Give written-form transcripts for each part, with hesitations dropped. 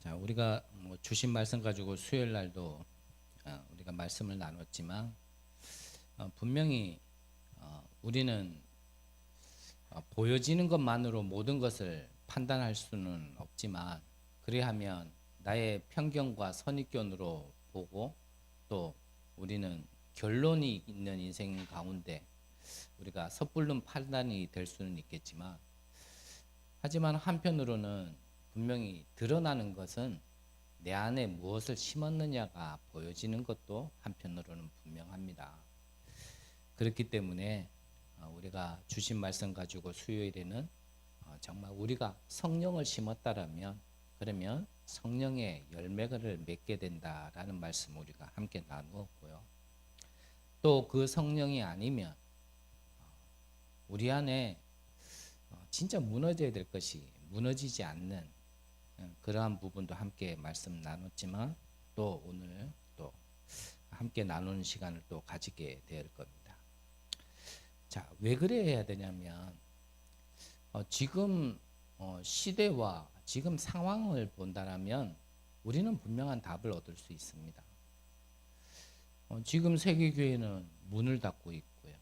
자, 우리가 주신 말씀 가지고 수요일 날도 우리가 말씀을 나눴지만 분명히 우리는 보여지는 것만으로 모든 것을 판단할 수는 없지만 그리하면 나의 편견과 선입견으로 보고 또 우리는 결론이 있는 인생 가운데 우리가 섣불른 판단이 될 수는 있겠지만 하지만 한편으로는 분명히 드러나는 것은 내 안에 무엇을 심었느냐가 보여지는 것도 한편으로는 분명합니다. 그렇기 때문에 우리가 주신 말씀 가지고 수요일에는 정말 우리가 성령을 심었다라면 그러면 성령의 열매를 맺게 된다라는 말씀 우리가 함께 나누었고요. 또 그 성령이 아니면 우리 안에 진짜 무너져야 될 것이 무너지지 않는 그러한 부분도 함께 말씀 나눴지만 또 오늘 또 함께 나누는 시간을 또 가지게 될 겁니다. 자, 왜 그래야 되냐면 지금 시대와 지금 상황을 본다라면 우리는 분명한 답을 얻을 수 있습니다. 지금 세계교회는 문을 닫고 있고요.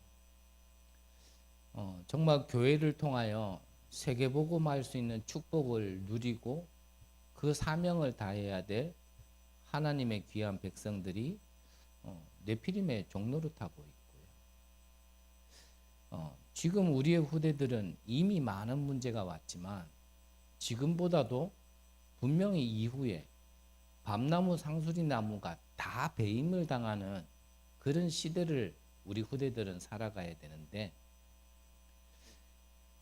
정말 교회를 통하여 세계복음화할 수 있는 축복을 누리고 그 사명을 다해야 될 하나님의 귀한 백성들이 네피림의 종노릇하고 있고요. 지금 우리의 후대들은 이미 많은 문제가 왔지만 지금보다도 분명히 이후에 밤나무 상수리 나무가 다 배임을 당하는 그런 시대를 우리 후대들은 살아가야 되는데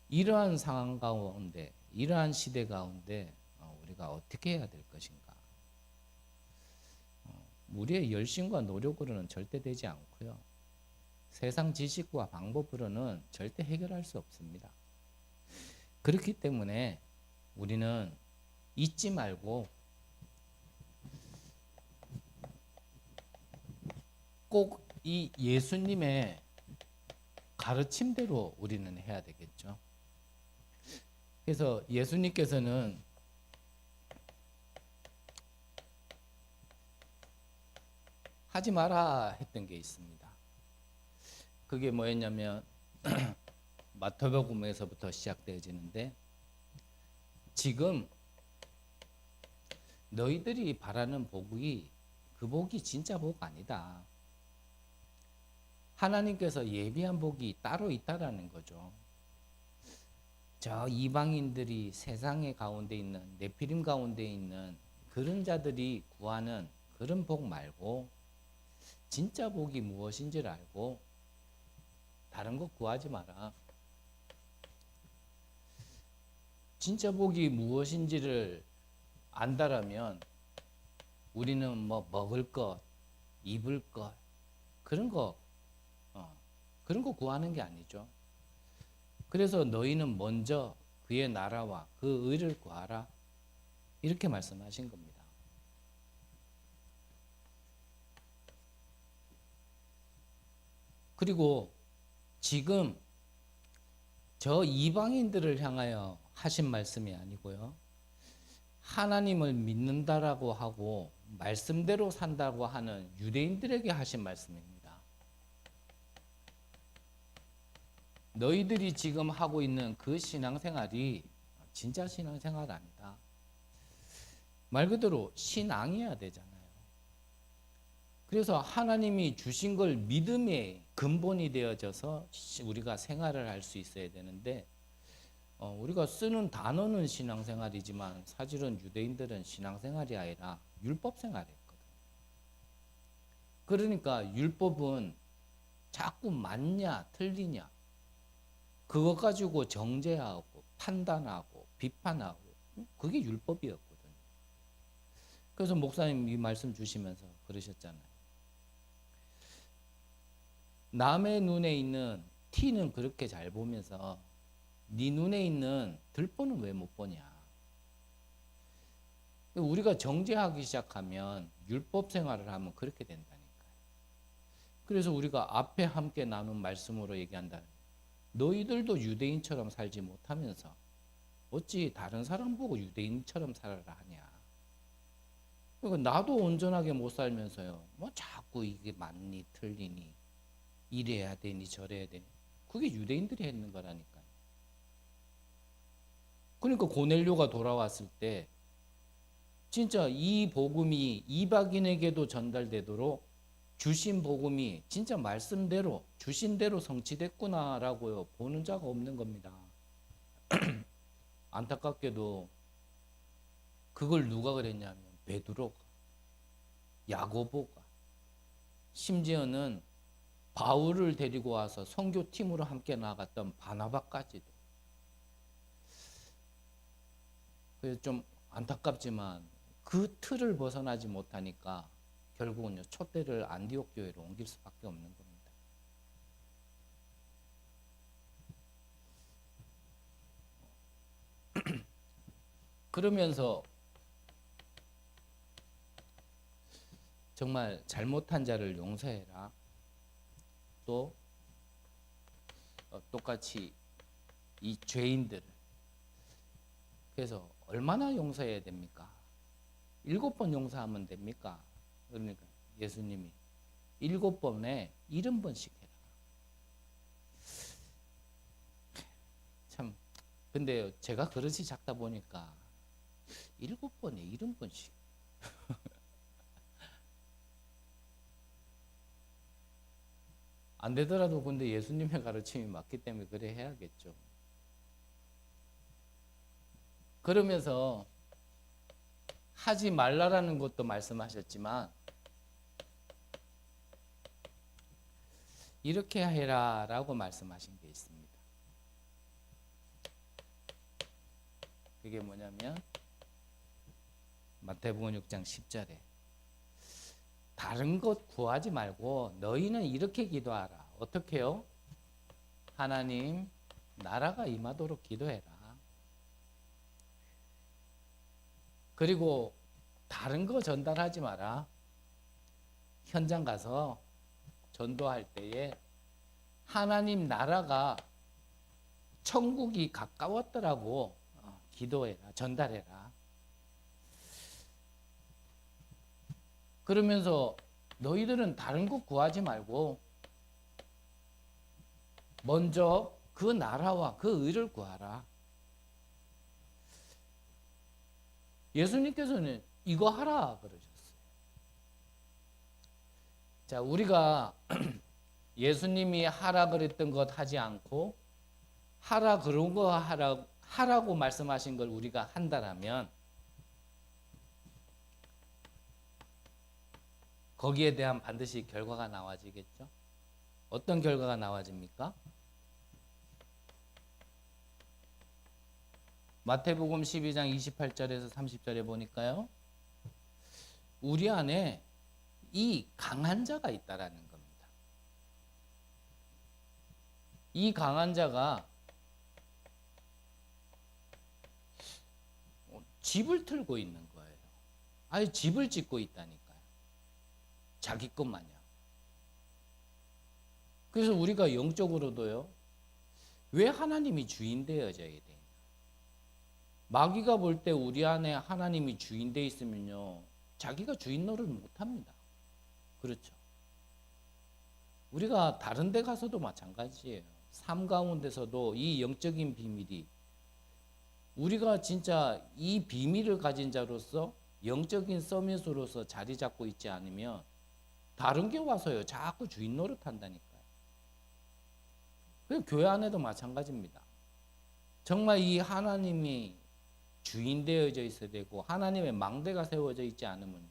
이러한 상황 가운데 이러한 시대 가운데 우리가 어떻게 해야 될 것인가? 우리의 열심과 노력으로는 절대 되지 않고요. 세상 지식과 방법으로는 절대 해결할 수 없습니다. 그렇기 때문에 우리는 잊지 말고 꼭 이 예수님의 가르침대로 우리는 해야 되겠죠. 그래서 예수님께서는 하지 마라 했던 게 있습니다. 그게 뭐였냐면 마태복음에서부터 시작되어지는데 지금 너희들이 바라는 복이 그 복이 진짜 복 아니다. 하나님께서 예비한 복이 따로 있다라는 거죠. 저 이방인들이 세상의 가운데 있는 네피림 가운데 있는 그런 자들이 구하는 그런 복 말고 진짜 복이 무엇인지를 알고 다른 거 구하지 마라. 진짜 복이 무엇인지를 안다라면 우리는 뭐 먹을 것, 입을 것 그런 거 구하는 게 아니죠. 그래서 너희는 먼저 그의 나라와 그 의를 구하라 이렇게 말씀하신 겁니다. 그리고 지금 저 이방인들을 향하여 하신 말씀이 아니고요. 하나님을 믿는다라고 하고 말씀대로 산다고 하는 유대인들에게 하신 말씀입니다. 너희들이 지금 하고 있는 그 신앙생활이 진짜 신앙생활 아니다. 말 그대로 신앙이어야 되잖아요. 그래서 하나님이 주신 걸 믿음의 근본이 되어져서 우리가 생활을 할 수 있어야 되는데 우리가 쓰는 단어는 신앙생활이지만 사실은 유대인들은 신앙생활이 아니라 율법생활이었거든요. 그러니까 율법은 자꾸 맞냐 틀리냐 그것 가지고 정죄하고 판단하고 비판하고 그게 율법이었거든요. 그래서 목사님 이 말씀 주시면서 그러셨잖아요. 남의 눈에 있는 티는 그렇게 잘 보면서 네 눈에 있는 들보는 왜 못 보냐. 우리가 정죄하기 시작하면 율법 생활을 하면 그렇게 된다니까요. 그래서 우리가 앞에 함께 나눈 말씀으로 얘기한다. 너희들도 유대인처럼 살지 못하면서 어찌 다른 사람 보고 유대인처럼 살아라 하냐. 그러니까 나도 온전하게 못 살면서요. 뭐 자꾸 이게 맞니 틀리니 이래야 되니 저래야 되니. 그게 유대인들이 했는 거라니까요. 그러니까 고넬료가 돌아왔을 때 진짜 이 복음이 이방인에게도 전달되도록 주신 복음이 진짜 말씀대로 주신 대로 성취됐구나라고요. 보는 자가 없는 겁니다. 안타깝게도 그걸 누가 그랬냐면 베드로가, 야고보가, 심지어는 바울을 데리고 와서 선교팀으로 함께 나갔던 바나바까지도. 그래서 좀 안타깝지만 그 틀을 벗어나지 못하니까 결국은요 촛대를 안디옥 교회로 옮길 수밖에 없는 겁니다. 그러면서 정말 잘못한 자를 용서해라. 또 똑같이 이 죄인들을 그래서 얼마나 용서해야 됩니까? 7번 용서하면 됩니까? 그러니까 예수님이 7번에 70번씩 해라. 참 근데 제가 그릇이 작다 보니까 7번에 70번씩 안 되더라도 근데 예수님의 가르침이 맞기 때문에 그래 해야겠죠. 그러면서 하지 말라라는 것도 말씀하셨지만 이렇게 해라 라고 말씀하신 게 있습니다. 그게 뭐냐면 마태복음 6장 10절에 다른 것 구하지 말고 너희는 이렇게 기도하라. 어떻게요? 하나님 나라가 임하도록 기도해라. 그리고 다른 거 전달하지 마라. 현장 가서 전도할 때에 하나님 나라가 천국이 가까웠더라고 기도해라. 전달해라. 그러면서 너희들은 다른 것 구하지 말고 먼저 그 나라와 그 의를 구하라. 예수님께서는 이거 하라 그러셨어요. 자, 우리가 예수님이 하라 그랬던 것 하지 않고 하라 그런 거 하라고 말씀하신 걸 우리가 한다라면 거기에 대한 반드시 결과가 나와지겠죠? 어떤 결과가 나와집니까? 마태복음 12장 28절에서 30절에 보니까요. 우리 안에 이 강한 자가 있다라는 겁니다. 이 강한 자가 집을 틀고 있는 거예요. 아예 집을 짓고 있다니까요. 자기 것 마냥. 그래서 우리가 영적으로도요. 왜 하나님이 주인 되어져야 되냐. 마귀가 볼 때 우리 안에 하나님이 주인 돼 있으면요. 자기가 주인 노릇 못합니다. 그렇죠. 우리가 다른 데 가서도 마찬가지예요. 삶 가운데서도 이 영적인 비밀이 우리가 진짜 이 비밀을 가진 자로서 영적인 서밋으로서 자리 잡고 있지 않으면 다른 게 와서요. 자꾸 주인 노릇 한다니까요. 교회 안에도 마찬가지입니다. 정말 이 하나님이 주인 되어져 있어야 되고 하나님의 망대가 세워져 있지 않으면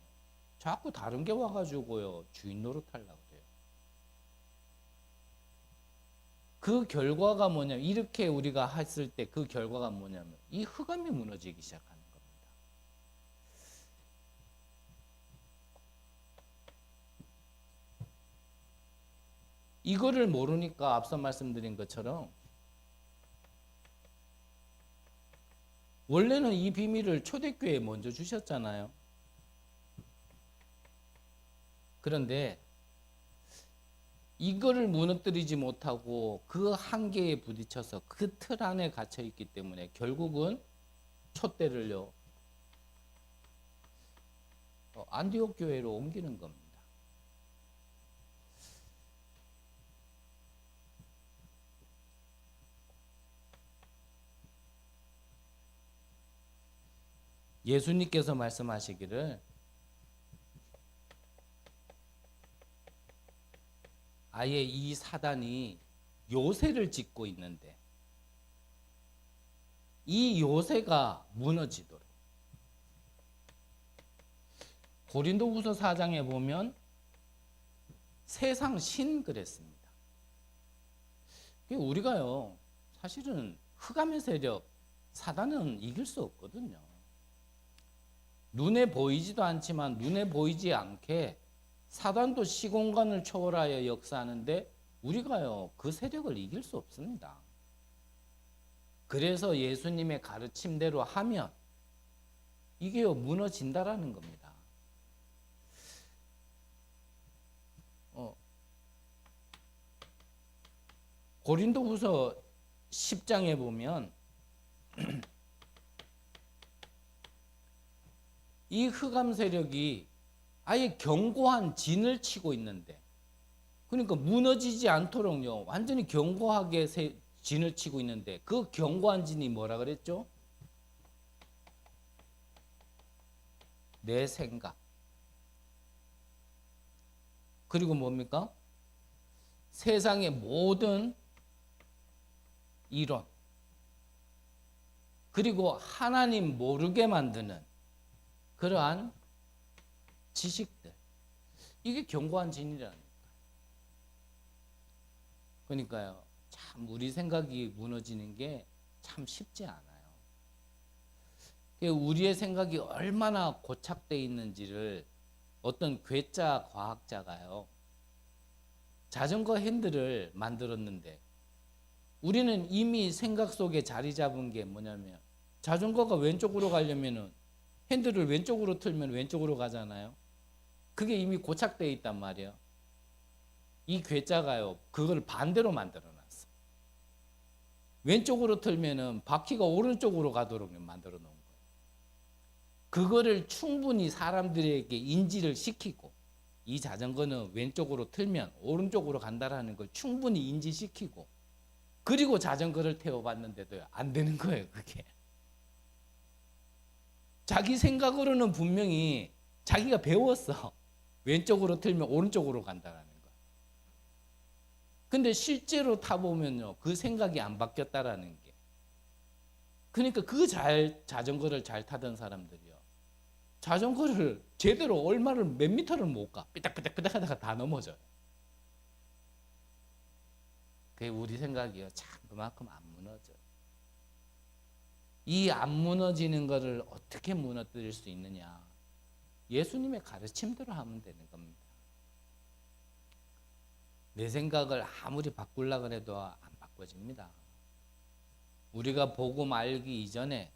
자꾸 다른 게 와가지고요. 주인 노릇 하려고 그래요. 그 결과가 뭐냐면 이렇게 우리가 했을 때 그 결과가 뭐냐면 이 흑암이 무너지기 시작하는 겁니다. 이거를 모르니까 앞서 말씀드린 것처럼 원래는 이 비밀을 초대교회에 먼저 주셨잖아요. 그런데 이거를 무너뜨리지 못하고 그 한계에 부딪혀서 그 틀 안에 갇혀 있기 때문에 결국은 촛대를요 안디옥 교회로 옮기는 겁니다. 예수님께서 말씀하시기를 아예 이 사단이 요새를 짓고 있는데 이 요새가 무너지도록. 고린도후서 4장에 보면 세상 신 그랬습니다. 우리가요 사실은 흑암의 세력 사단은 이길 수 없거든요. 눈에 보이지도 않지만 눈에 보이지 않게 사단도 시공간을 초월하여 역사하는데 우리가요 그 세력을 이길 수 없습니다. 그래서 예수님의 가르침대로 하면 이게요 무너진다라는 겁니다. 고린도후서 10장에 보면 이 흑암 세력이 아예 견고한 진을 치고 있는데, 그러니까 무너지지 않도록요 완전히 견고하게 진을 치고 있는데, 그 견고한 진이 뭐라 그랬죠? 내 생각. 그리고 뭡니까? 세상의 모든 이론, 그리고 하나님 모르게 만드는 그러한 지식들, 이게 견고한 진이라니까. 그러니까요 참 우리 생각이 무너지는 게 참 쉽지 않아요. 우리의 생각이 얼마나 고착되어 있는지를 어떤 괴짜 과학자가요 자전거 핸들을 만들었는데, 우리는 이미 생각 속에 자리 잡은 게 뭐냐면 자전거가 왼쪽으로 가려면은 핸들을 왼쪽으로 틀면 왼쪽으로 가잖아요. 그게 이미 고착되어 있단 말이에요. 이 괴짜가요 그걸 반대로 만들어 놨어. 왼쪽으로 틀면은 바퀴가 오른쪽으로 가도록 만들어 놓은 거예요. 그거를 충분히 사람들에게 인지를 시키고, 이 자전거는 왼쪽으로 틀면 오른쪽으로 간다라는 걸 충분히 인지시키고, 그리고 자전거를 태워봤는데도 안 되는 거예요. 그게 자기 생각으로는 분명히 자기가 배웠어. 왼쪽으로 틀면 오른쪽으로 간다라는 거. 근데 실제로 타보면요 그 생각이 안 바뀌었다라는 게. 그러니까 자전거를 잘 타던 사람들이요 자전거를 제대로 얼마를 몇 미터를 못 가. 삐딱삐딱삐딱 하다가 다 넘어져요. 그게 우리 생각이요 참 그만큼 안 무너져요. 이 안 무너지는 것을 어떻게 무너뜨릴 수 있느냐? 예수님의 가르침대로 하면 되는 겁니다. 내 생각을 아무리 바꾸려고 해도 안 바꿔집니다. 우리가 복음 알기 이전에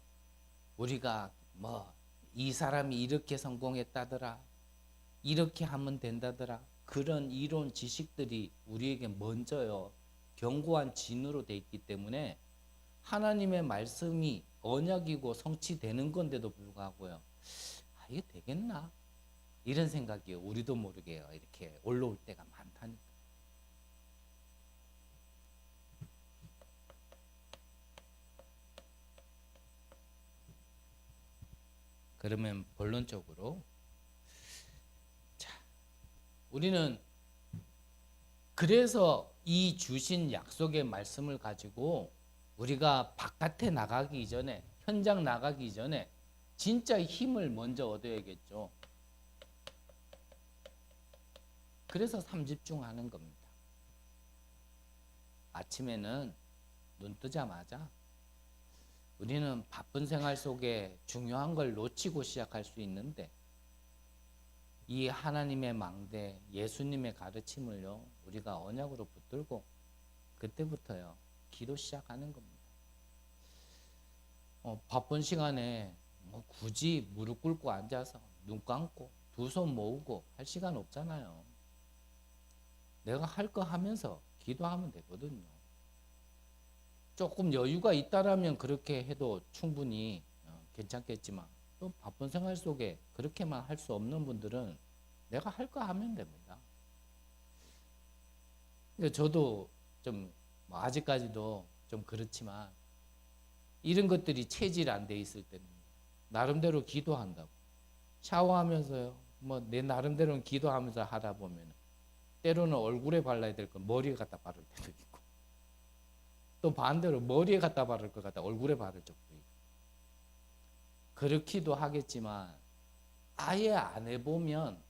우리가 이 사람이 이렇게 성공했다더라, 이렇게 하면 된다더라, 그런 이론 지식들이 우리에게 먼저요 견고한 진으로 돼 있기 때문에 하나님의 말씀이 언약이고 성취되는 건데도 불구하고요 이게 되겠나? 이런 생각이 우리도 모르게 이렇게 올라올 때가 많다니까. 그러면 본론적으로 우리는 그래서 이 주신 약속의 말씀을 가지고 우리가 바깥에 나가기 이전에, 현장 나가기 전에 진짜 힘을 먼저 얻어야겠죠. 그래서 3집중하는 겁니다. 아침에는 눈 뜨자마자 우리는 바쁜 생활 속에 중요한 걸 놓치고 시작할 수 있는데, 이 하나님의 망대 예수님의 가르침을요 우리가 언약으로 붙들고 그때부터요 기도 시작하는 겁니다. 바쁜 시간에 굳이 무릎 꿇고 앉아서 눈 감고 두 손 모으고 할 시간 없잖아요. 내가 할 거 하면서 기도하면 되거든요. 조금 여유가 있다라면 그렇게 해도 충분히 괜찮겠지만 또 바쁜 생활 속에 그렇게만 할 수 없는 분들은 내가 할 거 하면 됩니다. 저도 좀 아직까지도 좀 그렇지만 이런 것들이 체질 안 돼 있을 때는 나름대로 기도한다고 샤워하면서요. 뭐 내 나름대로는 기도하면서 하다 보면 때로는 얼굴에 발라야 될 건 머리에 갖다 바를 때도 있고 또 반대로 머리에 갖다 바를 것 갖다 얼굴에 바를 적도 있고 그렇기도 하겠지만 아예 안 해보면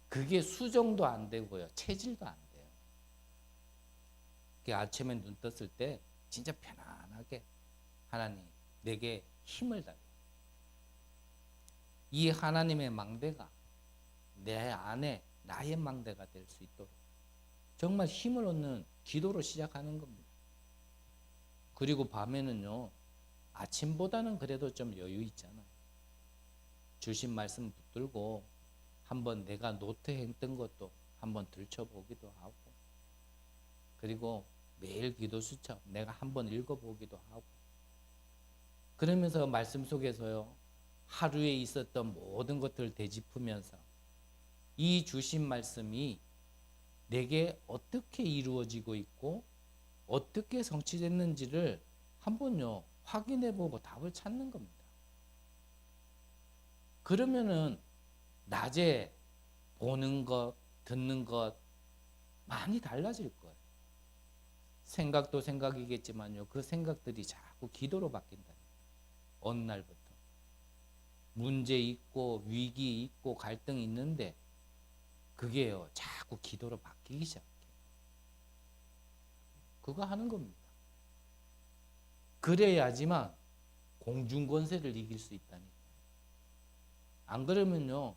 그게 수정도 안 되고요. 체질도 안 돼요. 아침에 눈 떴을 때 진짜 편안하게 하나님 내게 힘을 달라. 이 하나님의 망대가 내 안에 나의 망대가 될 수 있도록 정말 힘을 얻는 기도로 시작하는 겁니다. 그리고 밤에는요. 아침보다는 그래도 좀 여유 있잖아요. 주신 말씀 붙들고 한번 내가 노트했던 것도 한번 들춰보기도 하고 그리고 매일 기도 수첩 내가 한번 읽어보기도 하고 그러면서 말씀 속에서요. 하루에 있었던 모든 것들을 되짚으면서 이 주신 말씀이 내게 어떻게 이루어지고 있고 어떻게 성취됐는지를 한번요. 확인해보고 답을 찾는 겁니다. 그러면은 낮에 보는 것, 듣는 것 많이 달라질 거예요. 생각도 생각이겠지만요. 그 생각들이 자꾸 기도로 바뀐다. 어느 날부터. 문제 있고 위기 있고 갈등이 있는데 그게요. 자꾸 기도로 바뀌기 시작해요. 그거 하는 겁니다. 그래야지만 공중권세를 이길 수 있다니까요. 안 그러면요.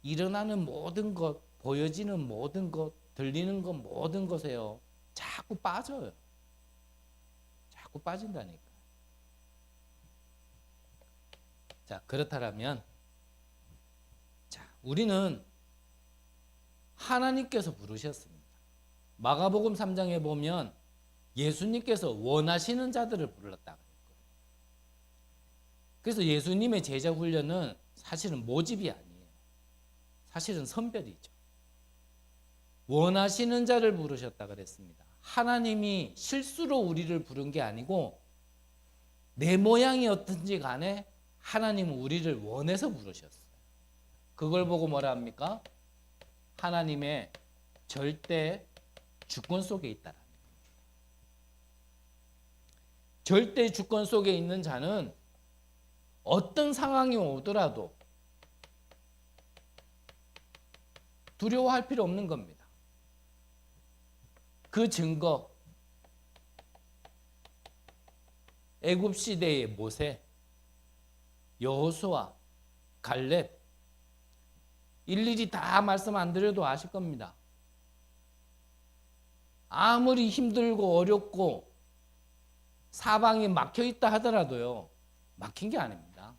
일어나는 모든 것, 보여지는 모든 것, 들리는 것 모든 것에요. 자꾸 빠져요. 자꾸 빠진다니까요. 자, 그렇다면 자, 우리는 하나님께서 부르셨습니다. 마가복음 3장에 보면 예수님께서 원하시는 자들을 불렀다 그랬거든요. 그래서 예수님의 제자 훈련은 사실은 모집이 아니에요. 사실은 선별이죠. 원하시는 자를 부르셨다 그랬습니다. 하나님이 실수로 우리를 부른 게 아니고 내 모양이 어떤지 간에 하나님은 우리를 원해서 부르셨어요. 그걸 보고 뭐라 합니까? 하나님의 절대 주권 속에 있다라는 겁니다. 절대 주권 속에 있는 자는 어떤 상황이 오더라도 두려워할 필요 없는 겁니다. 그 증거 애굽 시대의 모세, 여호수아, 갈렙 일일이 다 말씀 안 드려도 아실 겁니다. 아무리 힘들고 어렵고 사방이 막혀 있다 하더라도요. 막힌 게 아닙니다.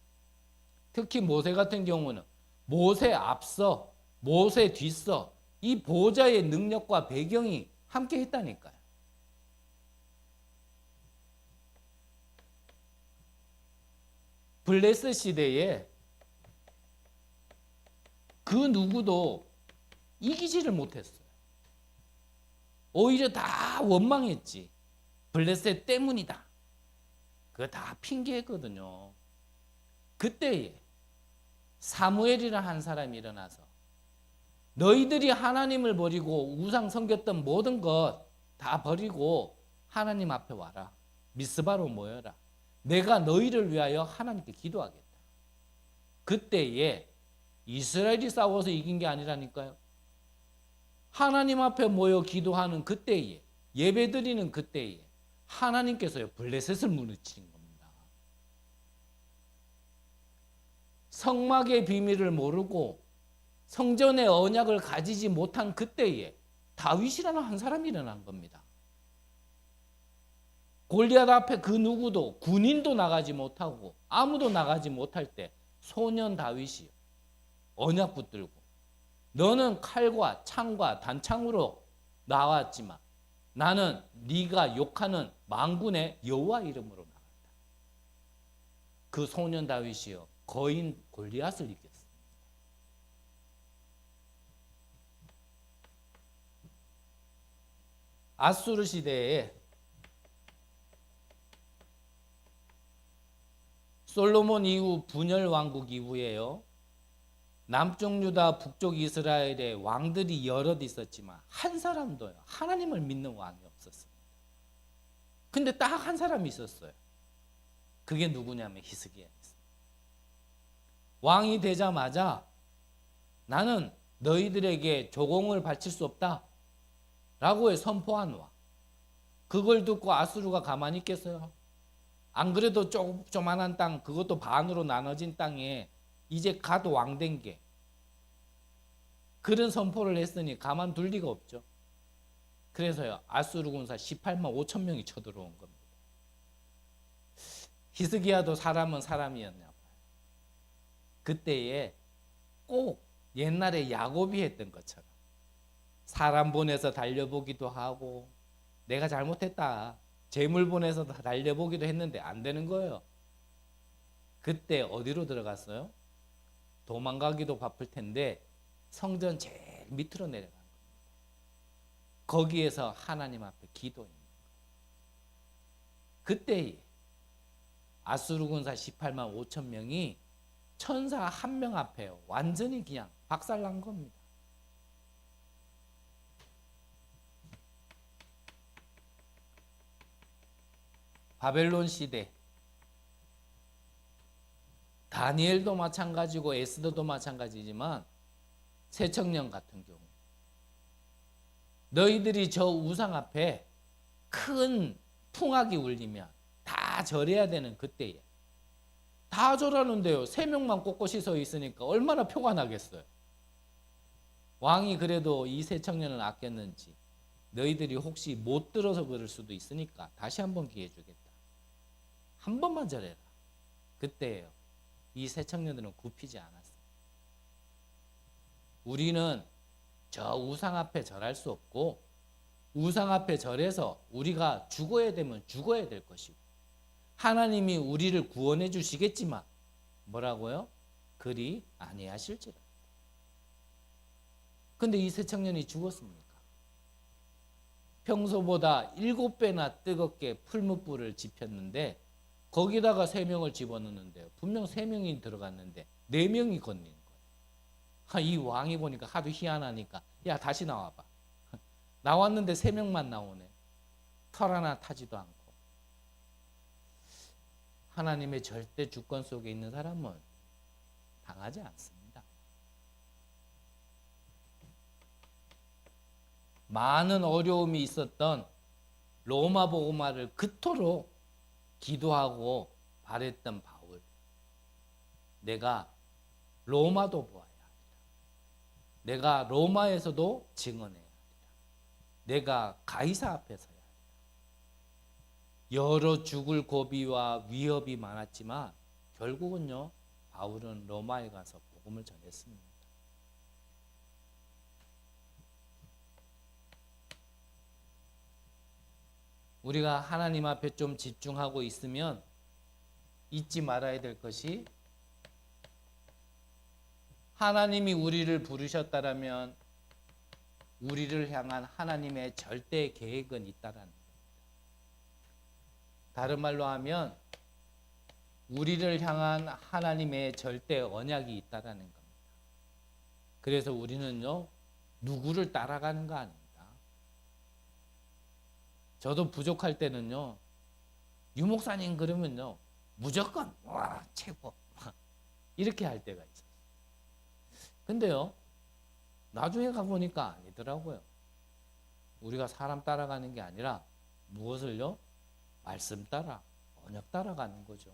특히 모세 같은 경우는 모세 앞서 모세 뒤서 이 보좌의 능력과 배경이 함께 했다니까요. 블레셋 시대에 그 누구도 이기지를 못했어요. 오히려 다 원망했지. 블레셋 때문이다. 그거 다 핑계했거든요. 그때에 사무엘이라는 한 사람이 일어나서 너희들이 하나님을 버리고 우상 섬겼던 모든 것 다 버리고 하나님 앞에 와라. 미스바로 모여라. 내가 너희를 위하여 하나님께 기도하겠다. 그때에 이스라엘이 싸워서 이긴 게 아니라니까요. 하나님 앞에 모여 기도하는 그때에 예배드리는 그때에 하나님께서요 블레셋을 무너뜨린 겁니다. 성막의 비밀을 모르고 성전의 언약을 가지지 못한 그때에 다윗이라는 한 사람이 일어난 겁니다. 골리앗 앞에 그 누구도 군인도 나가지 못하고 아무도 나가지 못할 때 소년 다윗이 언약 붙들고 너는 칼과 창과 단창으로 나왔지만 나는 네가 욕하는 만군의 여호와 이름으로 나간다. 그 소년 다윗이요 거인 골리앗을 이겼습니다. 아수르 시대에 솔로몬 이후 분열 왕국 이후에요. 남쪽 유다 북쪽 이스라엘에 왕들이 여럿 있었지만 한 사람도요 하나님을 믿는 왕이 없었습니다. 근데 딱 한 사람이 있었어요. 그게 누구냐면 히스기야였습니다. 왕이 되자마자 나는 너희들에게 조공을 바칠 수 없다 라고 선포한 왕. 그걸 듣고 아수르가 가만히 있겠어요? 안 그래도 조그만한 땅, 그것도 반으로 나눠진 땅에 이제 갓 왕된 게 그런 선포를 했으니 가만둘 리가 없죠. 그래서요 아수르 군사 18만 5천 명이 쳐들어온 겁니다. 히스기야도 사람은 사람이었나 봐요. 그때에 꼭 옛날에 야곱이 했던 것처럼 사람 보내서 달려보기도 하고 내가 잘못했다 재물 보내서 달려보기도 했는데 안 되는 거예요. 그때 어디로 들어갔어요? 도망가기도 바쁠 텐데 성전 제일 밑으로 내려간 겁니다. 거기에서 하나님 앞에 기도했는 거예요. 그때 아수르 군사 18만 5천 명이 천사 한 명 앞에 완전히 그냥 박살난 겁니다. 바벨론 시대 다니엘도 마찬가지고 에스더도 마찬가지지만 새청년 같은 경우 너희들이 저 우상 앞에 큰 풍악이 울리면 다 절해야 되는 그때에 다 절하는데요 3명만 꼿꼿이 서 있으니까 얼마나 표가 나겠어요. 왕이 그래도 이 새청년을 아꼈는지 너희들이 혹시 못 들어서 그럴 수도 있으니까 다시 한번 기회 주겠다. 한 번만 절해라. 그때예요. 이 새청년들은 굽히지 않았어요. 우리는 저 우상 앞에 절할 수 없고 우상 앞에 절해서 우리가 죽어야 되면 죽어야 될 것이고 하나님이 우리를 구원해 주시겠지만 뭐라고요? 그리 아니하실지라. 근데 이 새청년이 죽었습니까? 평소보다 7배나 뜨겁게 풀무불을 지폈는데 거기다가 3명을 집어넣는데요. 분명 3명이 들어갔는데 4명이 건너는 거예요. 이 왕이 보니까 하도 희한하니까 야 다시 나와봐. 나왔는데 3명만 나오네. 털 하나 타지도 않고. 하나님의 절대 주권 속에 있는 사람은 당하지 않습니다. 많은 어려움이 있었던 로마 복음화를 그토록 기도하고 바랬던 바울. 내가 로마도 보아야 하리라. 내가 로마에서도 증언해야 하리라. 내가 가이사 앞에 서야 하리라. 여러 죽을 고비와 위협이 많았지만 결국은요 바울은 로마에 가서 복음을 전했습니다. 우리가 하나님 앞에 좀 집중하고 있으면 잊지 말아야 될 것이 하나님이 우리를 부르셨다라면 우리를 향한 하나님의 절대 계획은 있다라는 겁니다. 다른 말로 하면 우리를 향한 하나님의 절대 언약이 있다라는 겁니다. 그래서 우리는요 누구를 따라가는 거 아닙니다. 저도 부족할 때는요 유 목사님 그러면요 무조건 와 최고 이렇게 할 때가 있어요. 근데요 나중에 가보니까 아니더라고요. 우리가 사람 따라가는 게 아니라 무엇을요? 말씀 따라 언약 따라가는 거죠.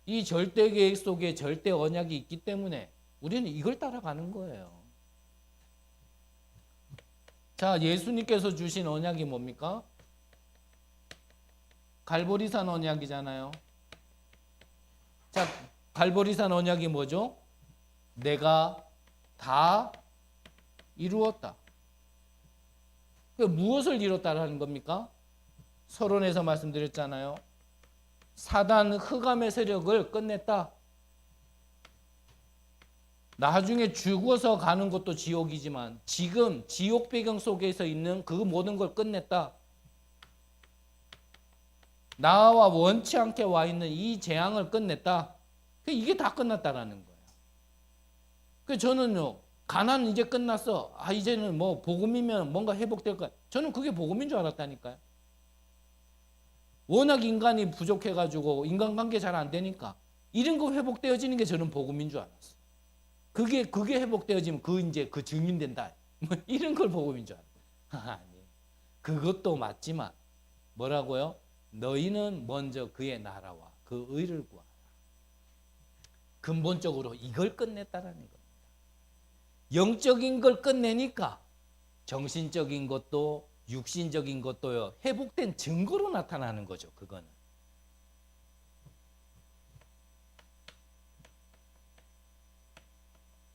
이 절대 계획 속에 절대 언약이 있기 때문에 우리는 이걸 따라가는 거예요. 자, 예수님께서 주신 언약이 뭡니까? 갈보리산 언약이잖아요. 자, 갈보리산 언약이 뭐죠? 내가 다 이루었다. 무엇을 이뤘다라는 겁니까? 서론에서 말씀드렸잖아요. 사단 흑암의 세력을 끝냈다. 나중에 죽어서 가는 것도 지옥이지만 지금 지옥 배경 속에서 있는 그 모든 걸 끝냈다. 나와 원치 않게 와 있는 이 재앙을 끝냈다. 이게 다 끝났다라는 거예요. 그래서 저는요, 가난 이제 끝났어. 이제는 뭐 복음이면 뭔가 회복될 거야. 저는 그게 복음인 줄 알았다니까요. 워낙 인간이 부족해가지고 인간관계 잘 안 되니까 이런 거 회복되어지는 게 저는 복음인 줄 알았어요. 그게 회복되어지면 이제 그 증인된다. 뭐 이런 걸 복음인 줄 알았어요. 아니에요. 그것도 맞지만 뭐라고요? 너희는 먼저 그의 나라와 그 의를 구하라. 근본적으로 이걸 끝냈다라는 겁니다. 영적인 걸 끝내니까 정신적인 것도 육신적인 것도요, 회복된 증거로 나타나는 거죠. 그거는.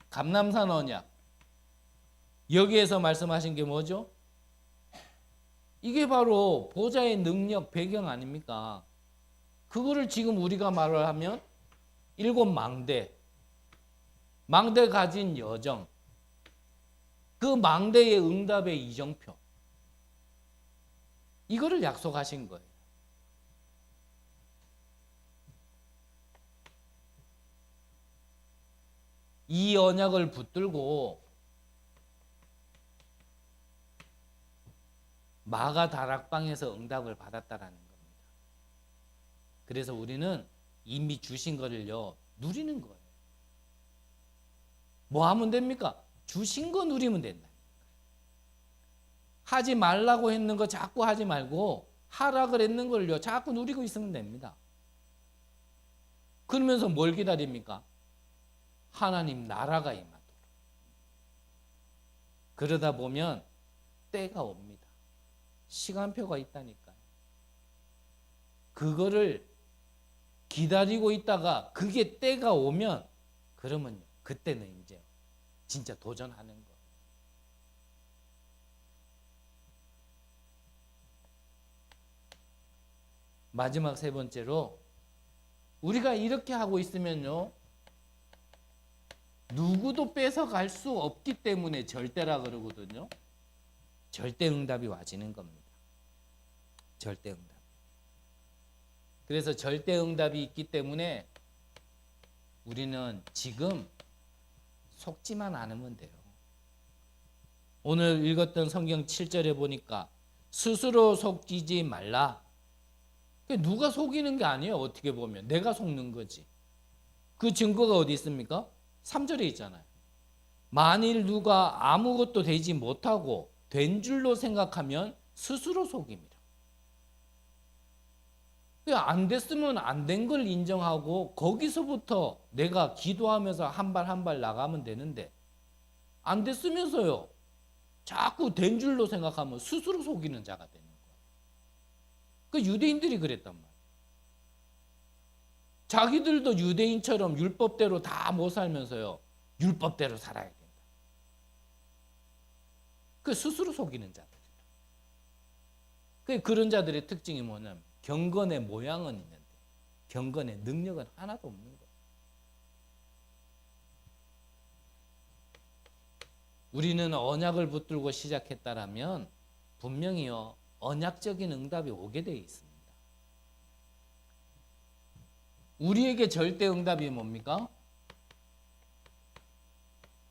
감람산 언약. 여기에서 말씀하신 게 뭐죠? 이게 바로 보좌의 능력 배경 아닙니까? 그거를 지금 우리가 말을 하면 7 망대 가진 여정, 그 망대의 응답의 이정표, 이거를 약속하신 거예요. 이 언약을 붙들고 마가 다락방에서 응답을 받았다라는 겁니다. 그래서 우리는 이미 주신 거를요, 누리는 거예요. 뭐 하면 됩니까? 주신 거 누리면 된다. 하지 말라고 했는 거 자꾸 하지 말고 하라 그랬는 걸요, 자꾸 누리고 있으면 됩니다. 그러면서 뭘 기다립니까? 하나님 나라가 임하도록. 그러다 보면 때가 옵니다. 시간표가 있다니까요. 그거를 기다리고 있다가 그게 때가 오면 그러면요, 그때는 이제 진짜 도전하는 거. 마지막 3번째로, 우리가 이렇게 하고 있으면요, 누구도 뺏어갈 수 없기 때문에 절대라 그러거든요. 절대응답이 와지는 겁니다. 절대응답. 그래서 절대응답이 있기 때문에 우리는 지금 속지만 않으면 돼요. 오늘 읽었던 성경 7절에 보니까 스스로 속이지 말라. 누가 속이는 게 아니에요. 어떻게 보면 내가 속는 거지. 그 증거가 어디 있습니까? 3절에 있잖아요. 만일 누가 아무것도 되지 못하고 된 줄로 생각하면 스스로 속임이라. 안 됐으면 안 된 걸 인정하고 거기서부터 내가 기도하면서 한 발 한 발 나가면 되는데, 안 됐으면서요, 자꾸 된 줄로 생각하면 스스로 속이는 자가 되는 거예요. 그 유대인들이 그랬단 말이에요. 자기들도 유대인처럼 율법대로 다 못 살면서요, 율법대로 살아야 된다. 그 스스로 속이는 자들이다. 그런 자들의 특징이 뭐냐면 경건의 모양은 있는데 경건의 능력은 하나도 없는 거예요. 우리는 언약을 붙들고 시작했다라면 분명히요, 언약적인 응답이 오게 되어 있습니다. 우리에게 절대 응답이 뭡니까?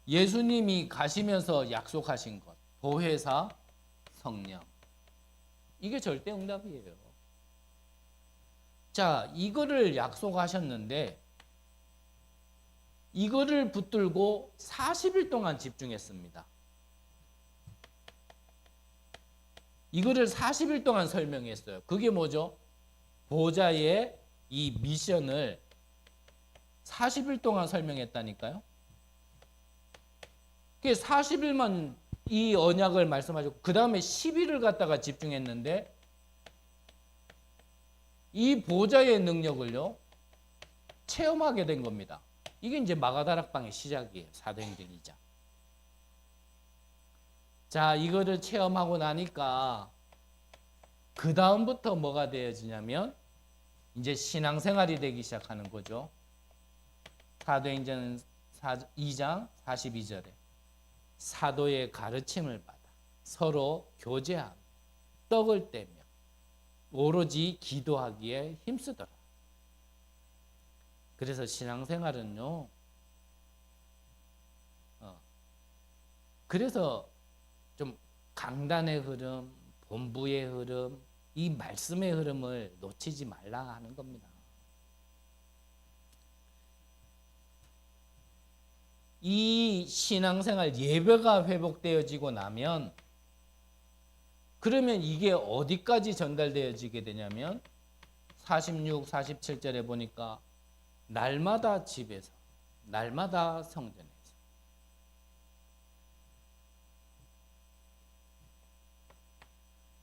예수님이 가시면서 약속하신 것, 보혜사, 성령. 이게 절대 응답이에요. 자, 이거를 약속하셨는데 이거를 붙들고 40일 동안 집중했습니다. 이거를 40일 동안 설명했어요. 그게 뭐죠? 보좌의 이 미션을 40일 동안 설명했다니까요. 그 40일만 이 언약을 말씀하셨고 그 다음에 10일을 갖다가 집중했는데 이 보좌의 능력을요, 체험하게 된 겁니다. 이게 이제 마가다락방의 시작이에요. 사도행전 2장. 자, 이거를 체험하고 나니까 그 다음부터 뭐가 되어지냐면 이제 신앙생활이 되기 시작하는 거죠. 사도행전 2장 42절에 사도의 가르침을 받아 서로 교제하며 떡을 떼며 오로지 기도하기에 힘쓰더라. 그래서 신앙생활은요, 그래서 좀 강단의 흐름, 본부의 흐름, 이 말씀의 흐름을 놓치지 말라 하는 겁니다. 이 신앙생활 예배가 회복되어지고 나면 그러면 이게 어디까지 전달되어지게 되냐면 46, 47절에 보니까 날마다 집에서, 날마다 성전에서.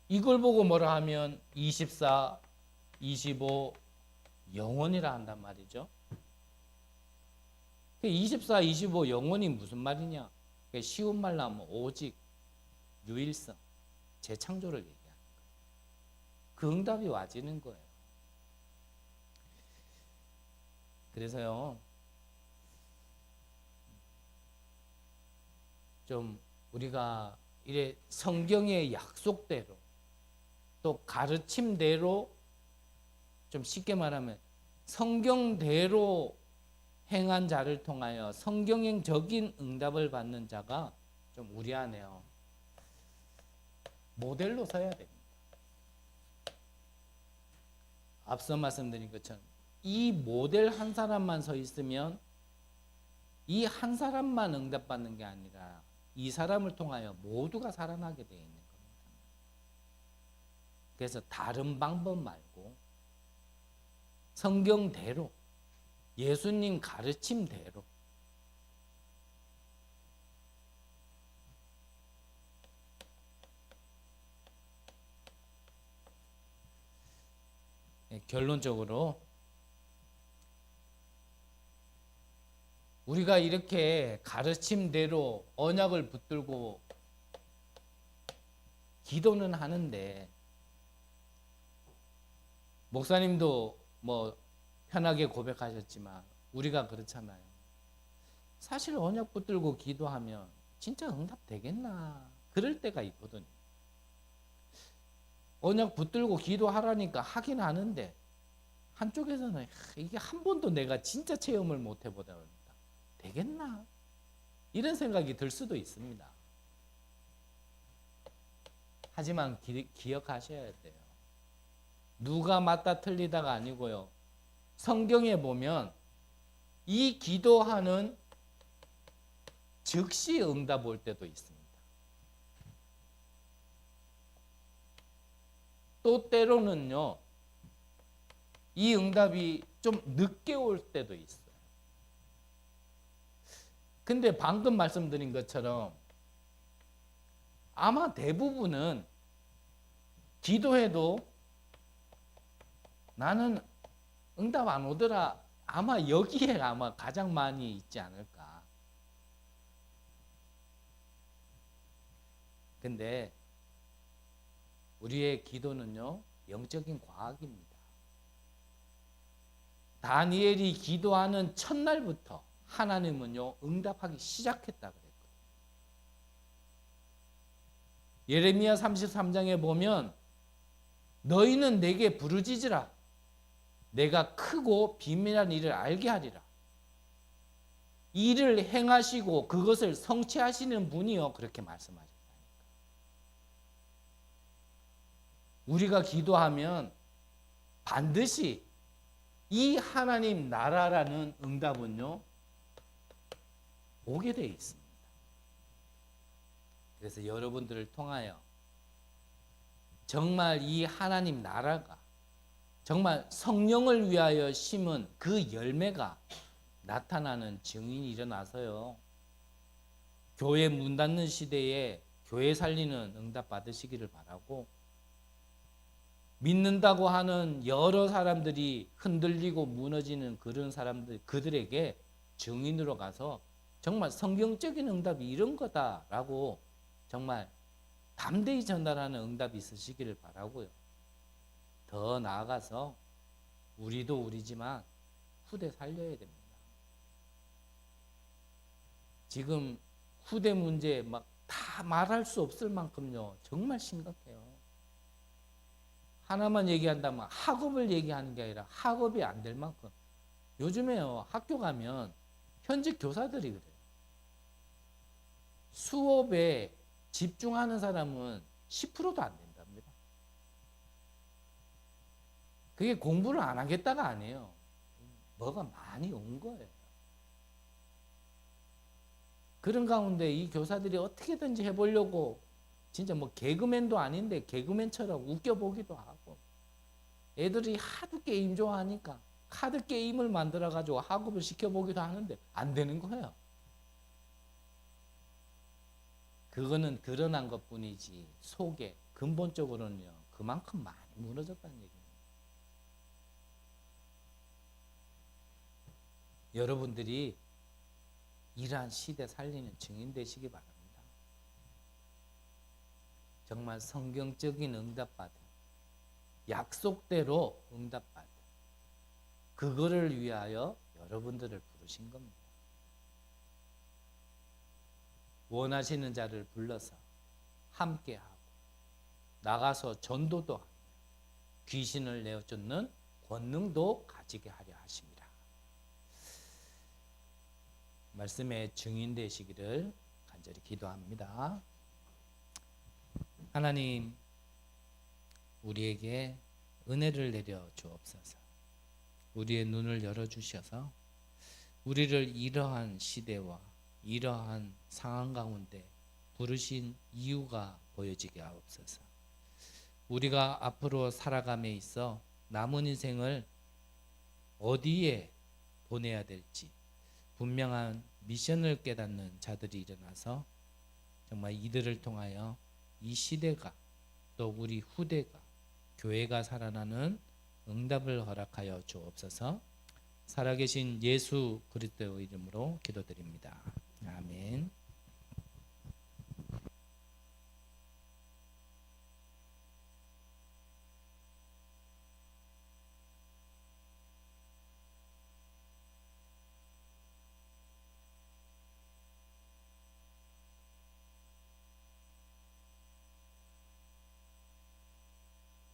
이걸 보고 뭐라 하면 24, 25 영원이라 한단 말이죠. 24, 25 영원이 무슨 말이냐? 쉬운 말로 하면 오직, 유일성, 재창조를 얘기하는 거예요. 그 응답이 와지는 거예요. 그래서요, 좀 우리가 이래 성경의 약속대로 또 가르침대로, 좀 쉽게 말하면 성경대로 행한 자를 통하여 성경적인 응답을 받는 자가 좀 우리 안에요, 모델로 서야 됩니다. 앞서 말씀드린 것처럼 이 모델 한 사람만 서 있으면 이 한 사람만 응답받는 게 아니라 이 사람을 통하여 모두가 살아나게 되어 있는 겁니다. 그래서 다른 방법 말고 성경대로, 예수님 가르침대로 결론적으로 우리가 이렇게 가르침대로 언약을 붙들고 기도는 하는데, 목사님도 뭐 편하게 고백하셨지만 우리가 그렇잖아요. 사실 언약 붙들고 기도하면 진짜 응답 되겠나? 그럴 때가 있거든요. 언약 붙들고 기도하라니까 하긴 하는데 한쪽에서는 이게 한 번도 내가 진짜 체험을 못 해보다 보니까 되겠나? 이런 생각이 들 수도 있습니다. 하지만 기억하셔야 돼요. 누가 맞다 틀리다가 아니고요. 성경에 보면 이 기도하는 즉시 응답 올 때도 있습니다. 또 때로는요, 이 응답이 좀 늦게 올 때도 있어요. 근데 방금 말씀드린 것처럼 아마 대부분은 기도해도 나는 응답 안 오더라, 아마 여기에 아마 가장 많이 있지 않을까. 근데 우리의 기도는요, 영적인 과학입니다. 다니엘이 기도하는 첫날부터 하나님은요, 응답하기 시작했다 그랬거든요. 예레미야 33장에 보면 너희는 내게 부르짖으라. 내가 크고 비밀한 일을 알게 하리라. 일을 행하시고 그것을 성취하시는 분이요, 그렇게 말씀하셨다니까. 우리가 기도하면 반드시 이 하나님 나라라는 응답은요, 오게 되어 있습니다. 그래서 여러분들을 통하여 정말 이 하나님 나라가 정말 성령을 위하여 심은 그 열매가 나타나는 증인이 일어나서요, 교회 문 닫는 시대에 교회 살리는 응답 받으시기를 바라고, 믿는다고 하는 여러 사람들이 흔들리고 무너지는 그런 사람들, 그들에게 증인으로 가서 정말 성경적인 응답이 이런 거다라고 정말 담대히 전달하는 응답이 있으시기를 바라고요. 더 나아가서 우리도 우리지만 후대 살려야 됩니다. 지금 후대 문제 막 다 말할 수 없을 만큼요. 정말 심각해요. 하나만 얘기한다면 학업을 얘기하는 게 아니라 학업이 안 될 만큼. 요즘에요. 학교 가면 현직 교사들이 그래요. 수업에 집중하는 사람은 10%도 안 된답니다. 그게 공부를 안 하겠다가 아니에요. 뭐가 많이 온 거예요. 그런 가운데 이 교사들이 어떻게든지 해보려고 진짜 뭐 개그맨도 아닌데 개그맨처럼 웃겨보기도 하고 애들이 하도 게임 좋아하니까 카드 게임을 만들어가지고 학업을 시켜보기도 하는데 안 되는 거예요. 그거는 드러난 것뿐이지 속에 근본적으로는요 그만큼 많이 무너졌다는 얘기입니다. 여러분들이 이러한 시대 살리는 증인 되시기 바랍니다. 정말 성경적인 응답받은 약속대로 응답받은 그거를 위하여 여러분들을 부르신 겁니다. 원하시는 자를 불러서 함께하고 나가서 전도도 하며 귀신을 내어쫓는 권능도 가지게 하려 하십니다. 말씀의 증인 되시기를 간절히 기도합니다. 하나님, 우리에게 은혜를 내려 주옵소서. 우리의 눈을 열어 주셔서 우리를 이러한 시대와 이러한 상황 가운데 부르신 이유가 보여지게 하옵소서. 우리가 앞으로 살아감에 있어 남은 인생을 어디에 보내야 될지 분명한 미션을 깨닫는 자들이 일어나서 정말 이들을 통하여 이 시대가 또 우리 후대가 교회가 살아나는 응답을 허락하여 주옵소서. 살아계신 예수 그리스도의 이름으로 기도드립니다. 아멘.